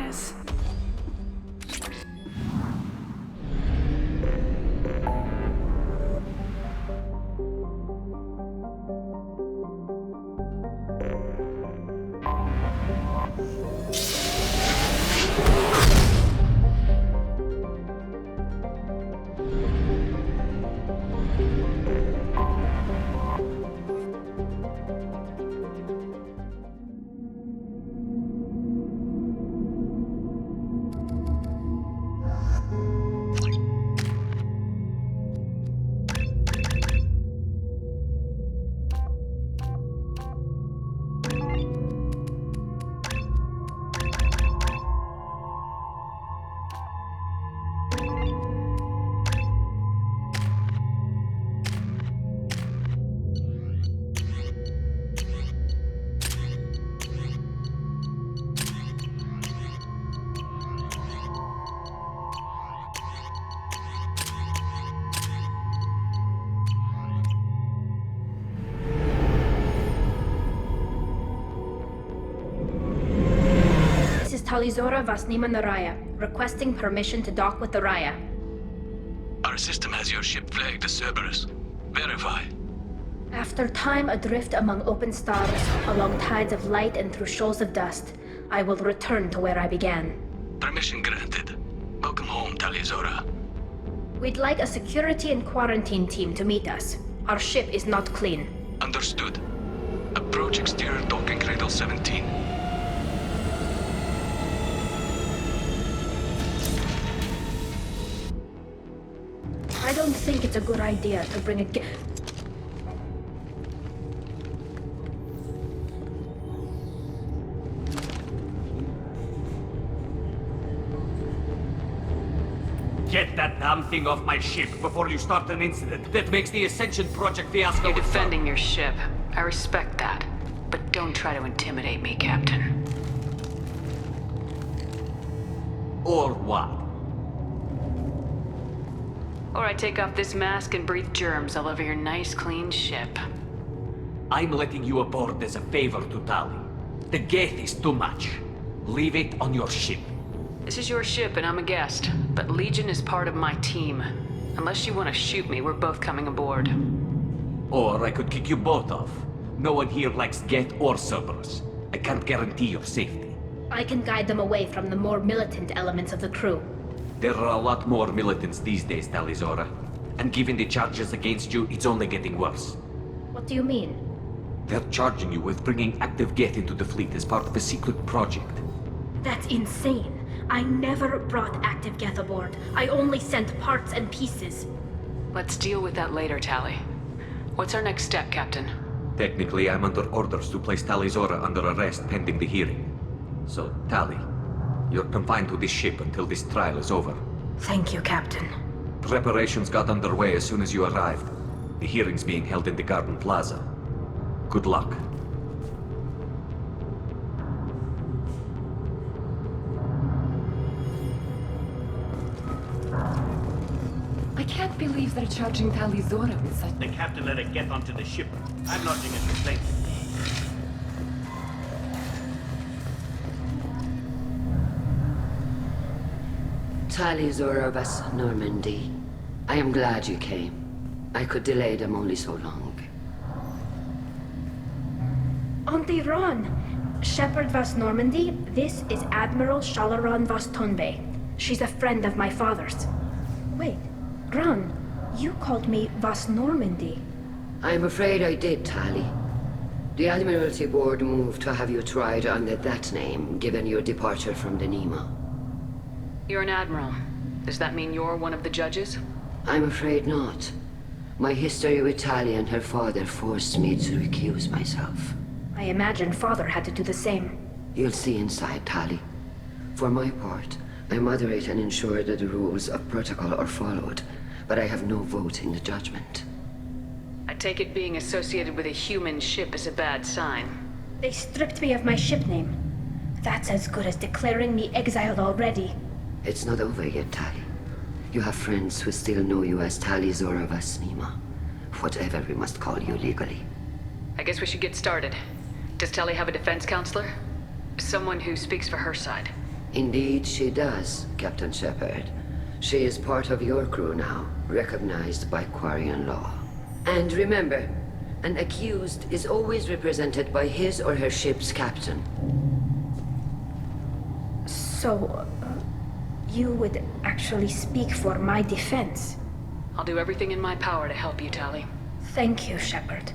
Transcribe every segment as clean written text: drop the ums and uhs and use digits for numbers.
guess. Tali Vasnima Naraya, requesting permission to dock with the Raya. Our system has your ship flagged as Cerberus. Verify. After time adrift among open stars, along tides of light and through shoals of dust, I will return to where I began. Permission granted. Welcome home, Tali. We'd like a security and quarantine team to meet us. Our ship is not clean. Understood. Approach exterior docking cradle 17. I don't think it's a good idea to bring a Get that damn thing off my ship before you start an incident that makes the Ascension Project fiasco. You're defending your ship. I respect that. But don't try to intimidate me, Captain. Or what? Or I take off this mask and breathe germs all over your nice, clean ship. I'm letting you aboard as a favor to Tali. The gate is too much. Leave it on your ship. This is your ship and I'm a guest, but Legion is part of my team. Unless you want to shoot me, we're both coming aboard. Or I could kick you both off. No one here likes Geth or Cerberus. I can't guarantee your safety. I can guide them away from the more militant elements of the crew. There are a lot more militants these days, Tali. And given the charges against you, it's only getting worse. What do you mean? They're charging you with bringing active Geth into the fleet as part of a secret project. That's insane. I never brought active Geth aboard. I only sent parts and pieces. Let's deal with that later, Tali. What's our next step, Captain? Technically, I'm under orders to place Tali under arrest pending the hearing. So, Tali, you're confined to this ship until this trial is over. Thank you, Captain. Preparations got underway as soon as you arrived. The hearing's being held in the Garden Plaza. Good luck. I can't believe they're charging Tali with such... The captain let it get onto the ship. I'm lodging a complaint. Tali Vas Normandy. I am glad you came. I could delay them only so long. Auntie Ron! Shepherd Vas Normandy, this is Admiral Shalaran Vas Tonbe. She's a friend of my father's. Wait, Ron, you called me Vas Normandy. I'm afraid I did, Tali. The Admiralty Board moved to have you tried under that name, given your departure from the Nima. You're an admiral. Does that mean you're one of the judges? I'm afraid not. My history with Tali and her father forced me to recuse myself. I imagine father had to do the same. You'll see inside, Tali. For my part, I moderate and ensure that the rules of protocol are followed, but I have no vote in the judgment. I take it being associated with a human ship is a bad sign. They stripped me of my ship name. That's as good as declaring me exiled already. It's not over yet, Tali. You have friends who still know you as Tali Vas Nima. Whatever we must call you legally. I guess we should get started. Does Tali have a defense counselor? Someone who speaks for her side. Indeed, she does, Captain Shepard. She is part of your crew now, recognized by Quarian law. And remember, an accused is always represented by his or her ship's captain. So, you would actually speak for my defense? I'll do everything in my power to help you, Tali. Thank you, Shepard.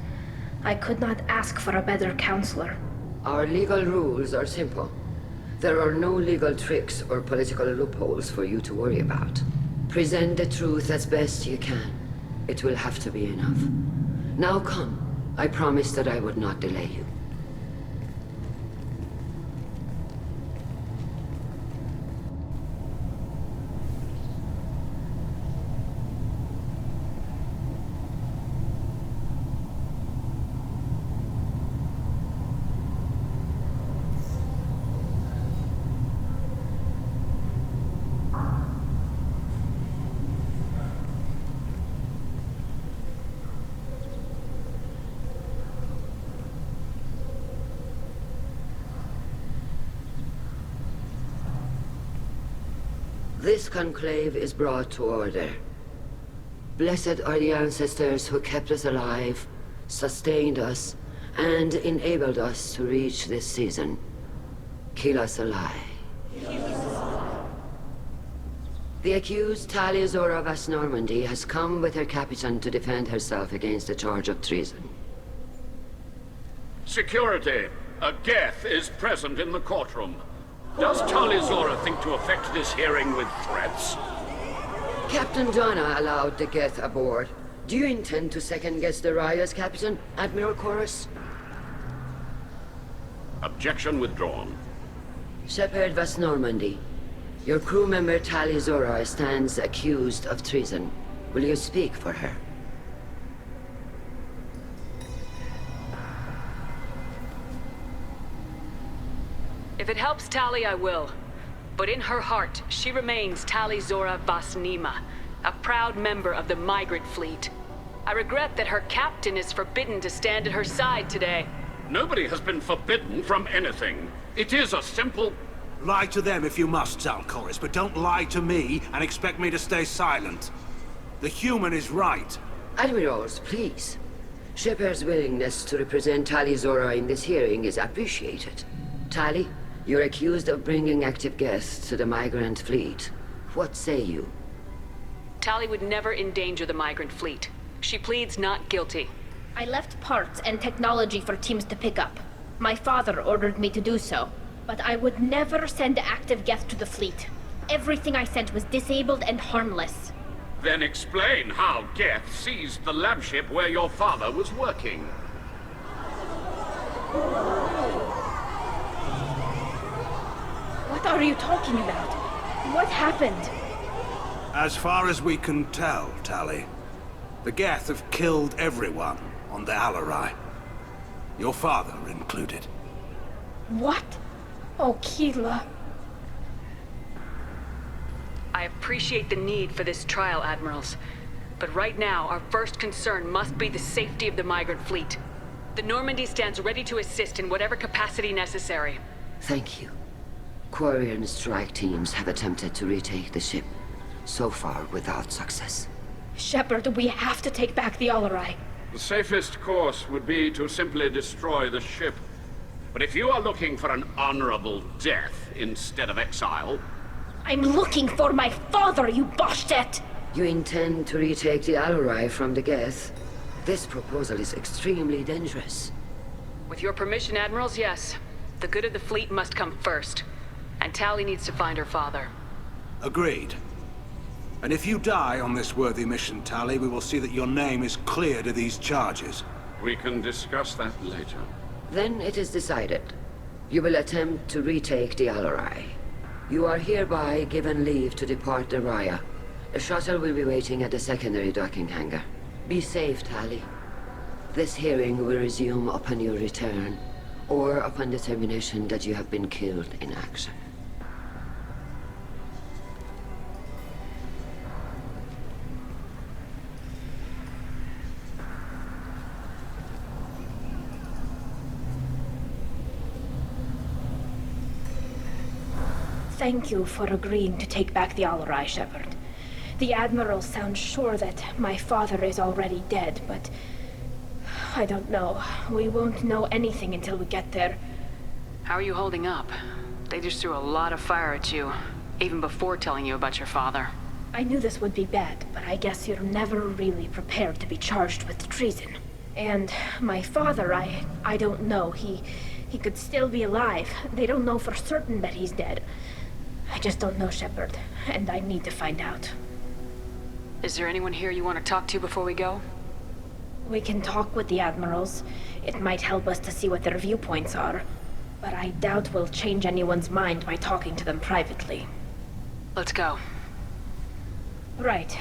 I could not ask for a better counselor. Our legal rules are simple. There are no legal tricks or political loopholes for you to worry about. Present the truth as best you can. It will have to be enough. Now come. I promised that I would not delay you. This conclave is brought to order. Blessed are the ancestors who kept us alive, sustained us, and enabled us to reach this season. Keep us alive. The accused Tali Zora Vas Normandy has come with her captain to defend herself against a charge of treason. Security, a Geth is present in the courtroom. Does Tali Zora think to effect this hearing with threats? Captain Donna allowed the Geth aboard. Do you intend to second-guess the Raya's captain, Admiral Chorus? Objection withdrawn. Shepard Vas Normandy, your crew member Tali Zora stands accused of treason. Will you speak for her? If it helps Tali, I will. But in her heart, she remains Tali Zora Vas Nima, a proud member of the migrant fleet. I regret that her captain is forbidden to stand at her side today. Nobody has been forbidden from anything. It is a simple... Lie to them if you must, Zalcoris, but don't lie to me and expect me to stay silent. The human is right. Admirals, please. Shepard's willingness to represent Tali Zora in this hearing is appreciated. Tali, you're accused of bringing active guests to the migrant fleet. What say you? Tali would never endanger the migrant fleet. She pleads not guilty. I left parts and technology for teams to pick up. My father ordered me to do so, but I would never send active Geth to the fleet. Everything I sent was disabled and harmless. Then explain how Geth seized the lab ship where your father was working. What are you talking about? What happened? As far as we can tell, Tali, the Geth have killed everyone on the Alarai. Your father included. What? Oh, Keela. I appreciate the need for this trial, Admirals. But right now, our first concern must be the safety of the migrant fleet. The Normandy stands ready to assist in whatever capacity necessary. Thank you. Quarian strike teams have attempted to retake the ship, so far without success. Shepard, we have to take back the Alarai. The safest course would be to simply destroy the ship. But if you are looking for an honorable death instead of exile... I'm looking for my father, you bastet! You intend to retake the Alarai from the Geth? This proposal is extremely dangerous. With your permission, Admirals, yes. The good of the fleet must come first. And Tali needs to find her father. Agreed. And if you die on this worthy mission, Tali, we will see that your name is cleared of these charges. We can discuss that later. Then it is decided. You will attempt to retake the Alarai. You are hereby given leave to depart the Raya. A shuttle will be waiting at the secondary docking hangar. Be safe, Tali. This hearing will resume upon your return, or upon determination that you have been killed in action. Thank you for agreeing to take back the Alarai, Shepard. The Admiral sounds sure that my father is already dead, but... I don't know. We won't know anything until we get there. How are you holding up? They just threw a lot of fire at you, even before telling you about your father. I knew this would be bad, but I guess you're never really prepared to be charged with treason. And my father, I don't know. He could still be alive. They don't know for certain that he's dead. I just don't know, Shepard, and I need to find out. Is there anyone here you want to talk to before we go? We can talk with the Admirals. It might help us to see what their viewpoints are. But I doubt we'll change anyone's mind by talking to them privately. Let's go. Right.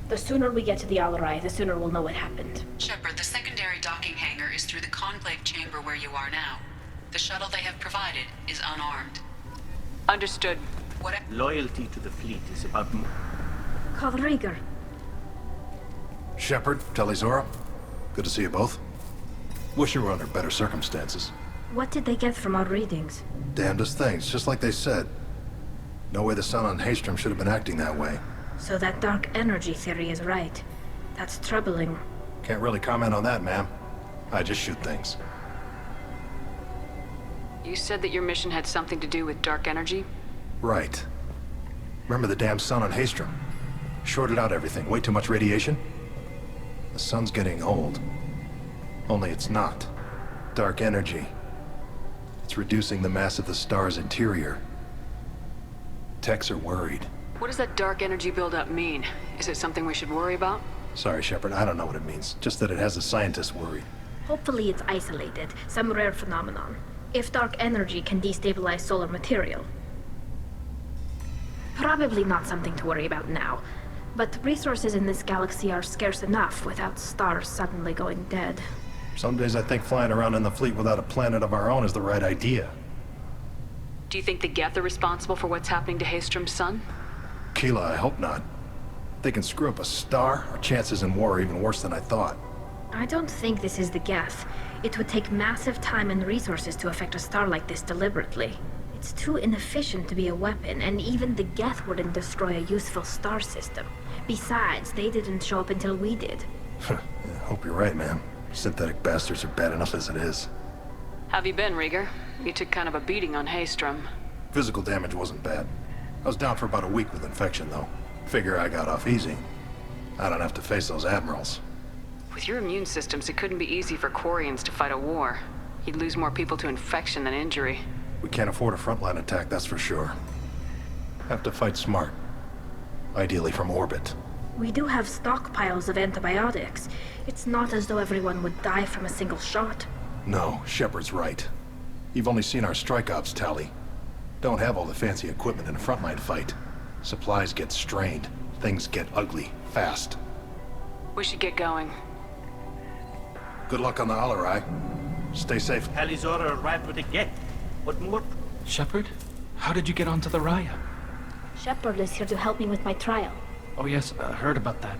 The sooner we get to the Alarai, the sooner we'll know what happened. Shepard, the secondary docking hangar is through the Conclave chamber where you are now. The shuttle they have provided is unarmed. Understood. Loyalty to the fleet is about more. Call Rieger. Shepard, Tali Zora. Good to see you both. Wish you were under better circumstances. What did they get from our readings? Damnedest things, just like they said. No way the sun on Haystrom should have been acting that way. So that dark energy theory is right. That's troubling. Can't really comment on that, ma'am. I just shoot things. You said that your mission had something to do with dark energy? Right. Remember the damn sun on Haystrom? Shorted out everything. Way too much radiation? The sun's getting old. Only it's not. Dark energy. It's reducing the mass of the star's interior. Techs are worried. What does that dark energy buildup mean? Is it something we should worry about? Sorry, Shepard, I don't know what it means. Just that it has the scientists worried. Hopefully it's isolated, some rare phenomenon. If dark energy can destabilize solar material. Probably not something to worry about now. But resources in this galaxy are scarce enough without stars suddenly going dead. Some days I think flying around in the fleet without a planet of our own is the right idea. Do you think the Geth are responsible for what's happening to Haystrom's sun? Keela, I hope not. They can screw up a star, our chances in war are even worse than I thought. I don't think this is the Geth. It would take massive time and resources to affect a star like this deliberately. It's too inefficient to be a weapon, and even the Geth wouldn't destroy a useful star system. Besides, they didn't show up until we did. I hope you're right, man. Synthetic bastards are bad enough as it is. Have you been, Rieger? You took kind of a beating on Haystrom. Physical damage wasn't bad. I was down for about a week with infection, though. Figure I got off easy. I don't have to face those admirals. With your immune systems, it couldn't be easy for Quarians to fight a war. You'd lose more people to infection than injury. We can't afford a frontline attack, that's for sure. Have to fight smart. Ideally from orbit. We do have stockpiles of antibiotics. It's not as though everyone would die from a single shot. No, Shepard's right. You've only seen our strike ops, Tali. Don't have all the fancy equipment in a frontline fight. Supplies get strained. Things get ugly, fast. We should get going. Good luck on the Alarai. Stay safe. Tali Zora arrived with a Geth. What more? Shepard? How did you get onto the Raya? Shepard is here to help me with my trial. Oh yes, I heard about that.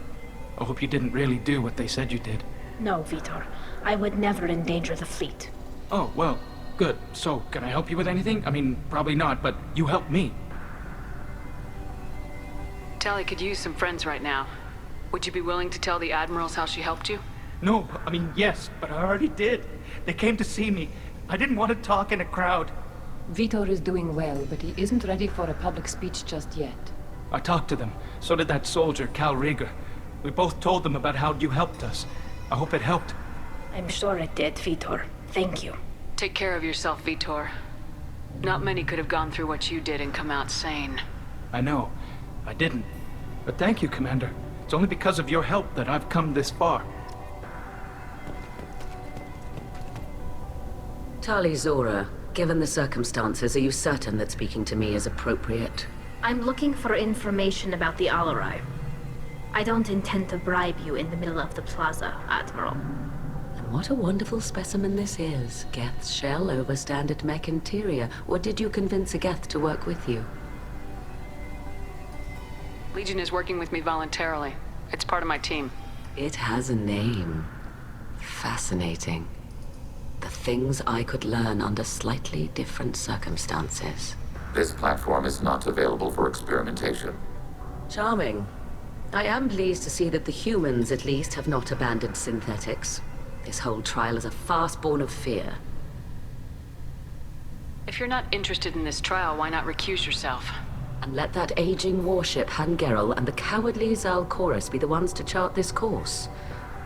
I hope you didn't really do what they said you did. No, Vitor. I would never endanger the fleet. Oh, well, good. So, can I help you with anything? I mean, probably not, but you helped me. Tali could use some friends right now. Would you be willing to tell the Admirals how she helped you? No, I mean, yes, but I already did. They came to see me. I didn't want to talk in a crowd. Vitor is doing well, but he isn't ready for a public speech just yet. I talked to them. So did that soldier, Cal Rieger. We both told them about how you helped us. I hope it helped. I'm sure it did, Vitor. Thank you. Take care of yourself, Vitor. Not many could have gone through what you did and come out sane. I know. I didn't. But thank you, Commander. It's only because of your help that I've come this far. Tali Zora, given the circumstances, are you certain that speaking to me is appropriate? I'm looking for information about the Alarai. I don't intend to bribe you in the middle of the plaza, Admiral. And what a wonderful specimen this is. Geth's shell over standard mech interior. Or did you convince a Geth to work with you? Legion is working with me voluntarily. It's part of my team. It has a name. Fascinating. The things I could learn under slightly different circumstances. This platform is not available for experimentation. Charming. I am pleased to see that the humans, at least, have not abandoned synthetics. This whole trial is a farce born of fear. If you're not interested in this trial, why not recuse yourself? And let that aging warship Hangerel and the cowardly Zalcorus be the ones to chart this course?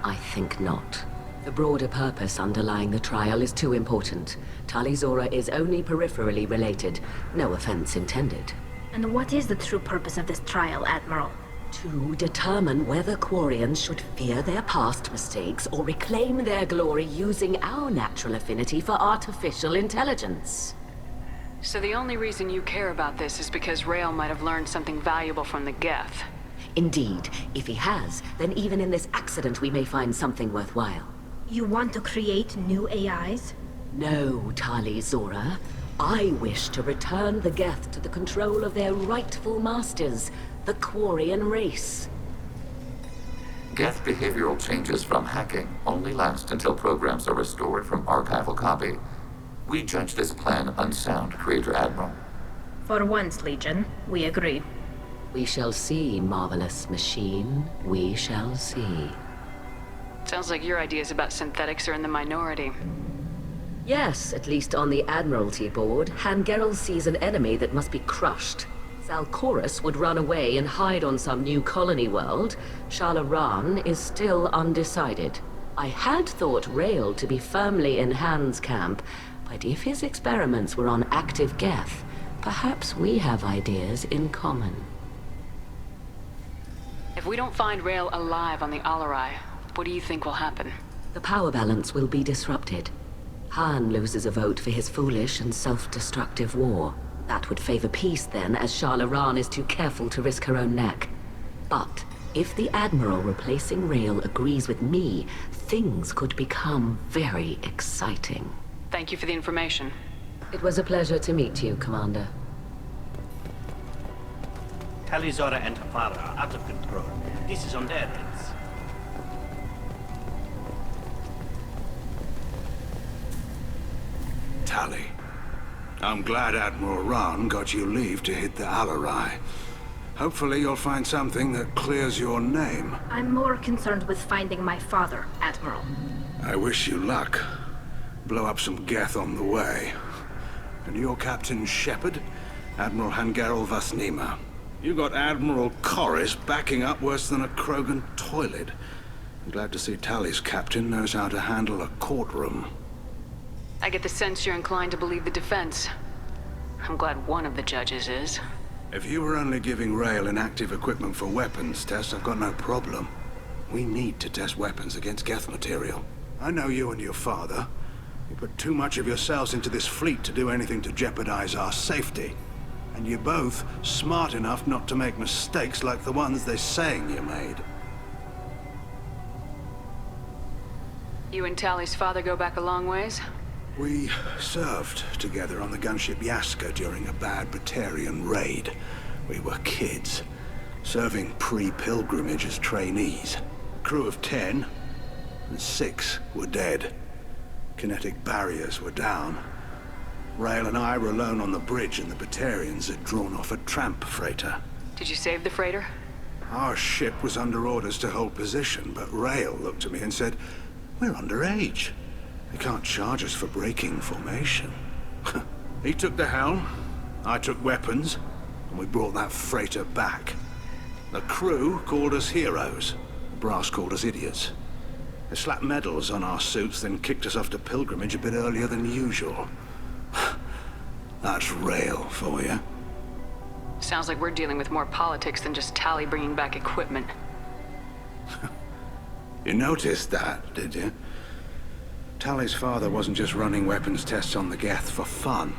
I think not. The broader purpose underlying the trial is too important. Tali Zora is only peripherally related. No offense intended. And what is the true purpose of this trial, Admiral? To determine whether Quarians should fear their past mistakes or reclaim their glory using our natural affinity for artificial intelligence. So the only reason you care about this is because Rael might have learned something valuable from the Geth. Indeed. If he has, then even in this accident we may find something worthwhile. You want to create new AIs? No, Tali Zora. I wish to return the Geth to the control of their rightful masters, the Quarian race. Geth behavioral changes from hacking only last until programs are restored from archival copy. We judge this plan unsound, Creator Admiral. For once, Legion, we agree. We shall see, marvelous machine. We shall see. Sounds like your ideas about synthetics are in the minority. Yes, at least on the Admiralty board, Hangerel sees an enemy that must be crushed. Zalcorus would run away and hide on some new colony world. Shalaran is still undecided. I had thought Rael to be firmly in Han's camp, but if his experiments were on active Geth, perhaps we have ideas in common. If we don't find Rael alive on the Alarai, what do you think will happen? The power balance will be disrupted. Han loses a vote for his foolish and self-destructive war. That would favor peace then, as Shalaran is too careful to risk her own neck. But if the Admiral replacing Rael agrees with me, things could become very exciting. Thank you for the information. It was a pleasure to meet you, Commander. Tali Zora and her father are out of control. This is on their heads. Tali, I'm glad Admiral Rahn got you leave to hit the Alarai. Hopefully you'll find something that clears your name. I'm more concerned with finding my father, Admiral. I wish you luck. Blow up some Geth on the way. And your Captain Shepard, Admiral Hangerel Vasnima. You got Admiral Corris backing up worse than a Krogan toilet. I'm glad to see Tali's captain knows how to handle a courtroom. I get the sense you're inclined to believe the defense. I'm glad one of the judges is. If you were only giving Rael inactive equipment for weapons tests, I've got no problem. We need to test weapons against Geth material. I know you and your father. You put too much of yourselves into this fleet to do anything to jeopardize our safety. And you're both smart enough not to make mistakes like the ones they're saying you made. You and Tali's father go back a long ways? We served together on the gunship Yaska during a bad Batarian raid. We were kids, serving pre-pilgrimage as trainees. A crew of 10, and 6 were dead. Kinetic barriers were down. Rael and I were alone on the bridge, and the Batarians had drawn off a tramp freighter. Did you save the freighter? Our ship was under orders to hold position, but Rael looked at me and said, "We're underage. They can't charge us for breaking formation." He took the helm, I took weapons, and we brought that freighter back. The crew called us heroes. The brass called us idiots. They slapped medals on our suits, then kicked us off to pilgrimage a bit earlier than usual. That's Rael for you. Sounds like we're dealing with more politics than just Tali bringing back equipment. You noticed that, did you? Tali's father wasn't just running weapons tests on the Geth for fun.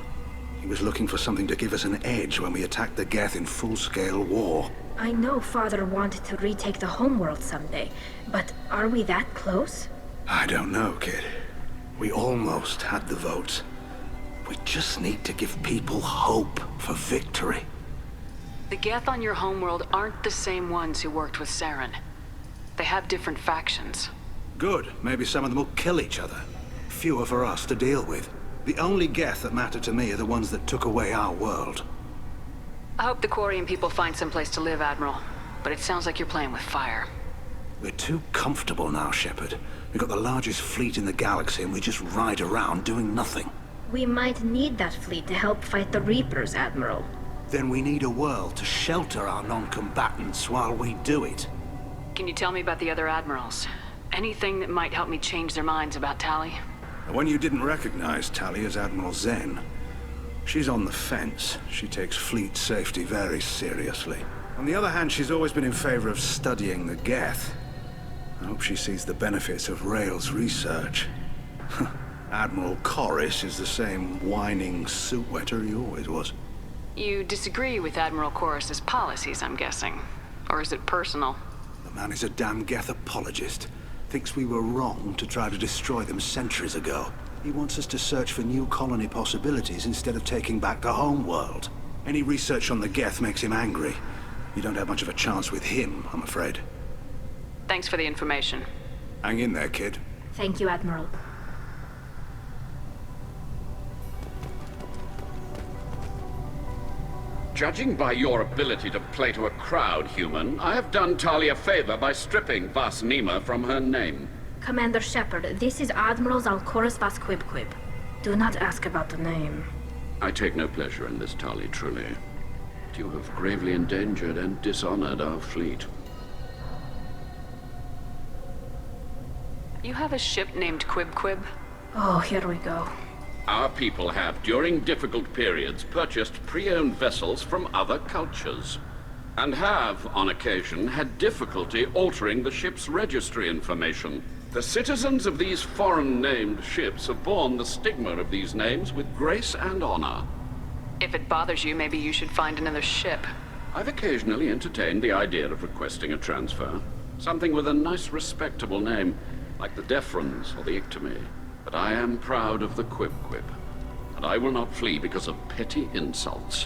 He was looking for something to give us an edge when we attacked the Geth in full-scale war. I know Father wanted to retake the homeworld someday, but are we that close? I don't know, kid. We almost had the votes. We just need to give people hope for victory. The Geth on your homeworld aren't the same ones who worked with Saren. They have different factions. Good. Maybe some of them will kill each other. Fewer for us to deal with. The only Geth that matter to me are the ones that took away our world. I hope the Quarian people find someplace to live, Admiral. But it sounds like you're playing with fire. We're too comfortable now, Shepard. We've got the largest fleet in the galaxy and we just ride around doing nothing. We might need that fleet to help fight the Reapers, Admiral. Then we need a world to shelter our non-combatants while we do it. Can you tell me about the other Admirals? Anything that might help me change their minds about Tali? The one you didn't recognize, Tali, is Admiral Zen. She's on the fence. She takes fleet safety very seriously. On the other hand, she's always been in favor of studying the Geth. I hope she sees the benefits of Rail's research. Admiral Corus is the same whining suit-wetter he always was. You disagree with Admiral Corus's policies, I'm guessing. Or is it personal? The man is a damn Geth apologist. Thinks we were wrong to try to destroy them centuries ago. He wants us to search for new colony possibilities instead of taking back the home world. Any research on the Geth makes him angry. You don't have much of a chance with him, I'm afraid. Thanks for the information. Hang in there, kid. Thank you, Admiral. Judging by your ability to play to a crowd, human, I have done Tali a favor by stripping Vas Nima from her name. Commander Shepard, this is Admiral Zalcorus Vas Quib. Do not ask about the name. I take no pleasure in this, Tali, truly. You have gravely endangered and dishonored our fleet. You have a ship named Quib? Oh, here we go. Our people have, during difficult periods, purchased pre-owned vessels from other cultures, and have, on occasion, had difficulty altering the ship's registry information. The citizens of these foreign-named ships have borne the stigma of these names with grace and honor. If it bothers you, maybe you should find another ship. I've occasionally entertained the idea of requesting a transfer. Something with a nice, respectable name, like the Defrons or the Ictomy. But I am proud of the Quib, and I will not flee because of petty insults.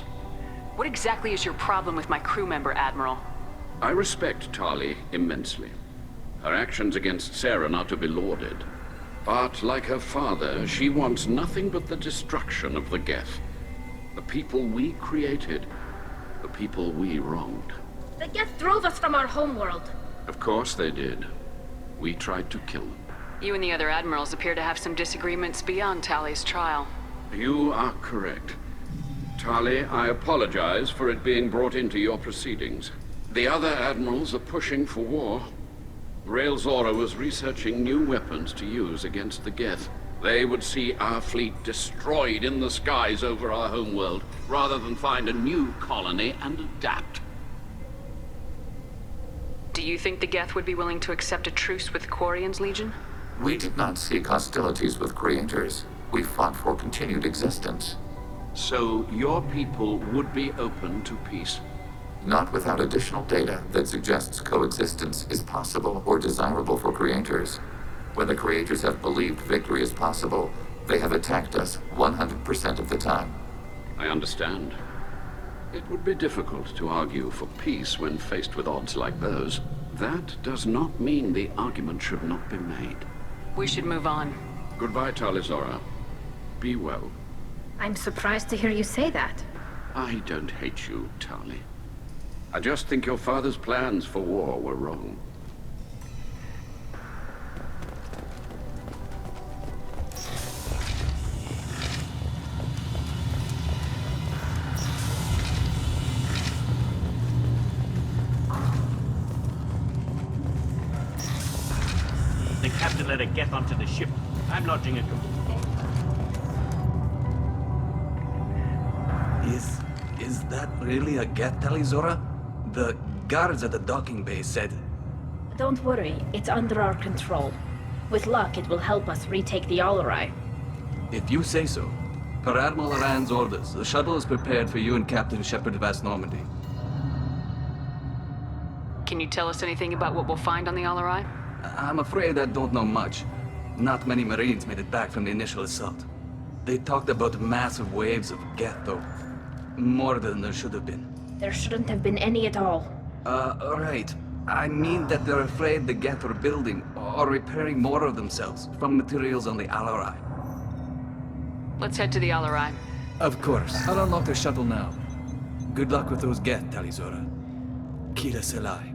What exactly is your problem with my crew member, Admiral? I respect Tali immensely. Her actions against Sarah are not to be lauded. But, like her father, she wants nothing but the destruction of the Geth. The people we created, the people we wronged. The Geth drove us from our homeworld. Of course they did. We tried to kill them. You and the other Admirals appear to have some disagreements beyond Tali's trial. You are correct. Tali, I apologize for it being brought into your proceedings. The other Admirals are pushing for war. Rail Zora was researching new weapons to use against the Geth. They would see our fleet destroyed in the skies over our homeworld, rather than find a new colony and adapt. Do you think the Geth would be willing to accept a truce with Quarian's Legion? We did not seek hostilities with creators. We fought for continued existence. So your people would be open to peace? Not without additional data that suggests coexistence is possible or desirable for creators. When the creators have believed victory is possible, they have attacked us 100% of the time. I understand. It would be difficult to argue for peace when faced with odds like those. That does not mean the argument should not be made. We should move on. Goodbye, Tali Zora. Be well. I'm surprised to hear you say that. I don't hate you, Tali. I just think your father's plans for war were wrong. The captain let it get onto the ship. I'm lodging a complaint. Is that really a Geth, Tali Zora? The guards at the docking bay said... Don't worry, it's under our control. With luck, it will help us retake the Alarai. If you say so. Per Admiral Rand's orders, the shuttle is prepared for you and Captain Shepard Vas Normandy. Can you tell us anything about what we'll find on the Alarai? I'm afraid I don't know much. Not many Marines made it back from the initial assault. They talked about massive waves of Geth, though. More than there should have been. There shouldn't have been any at all. Right. I mean that they're afraid the Geth are building or repairing more of themselves from materials on the Alarai. Let's head to the Alarai. Of course. I'll unlock the shuttle now. Good luck with those Geth, Tali Zora. Kila Selai.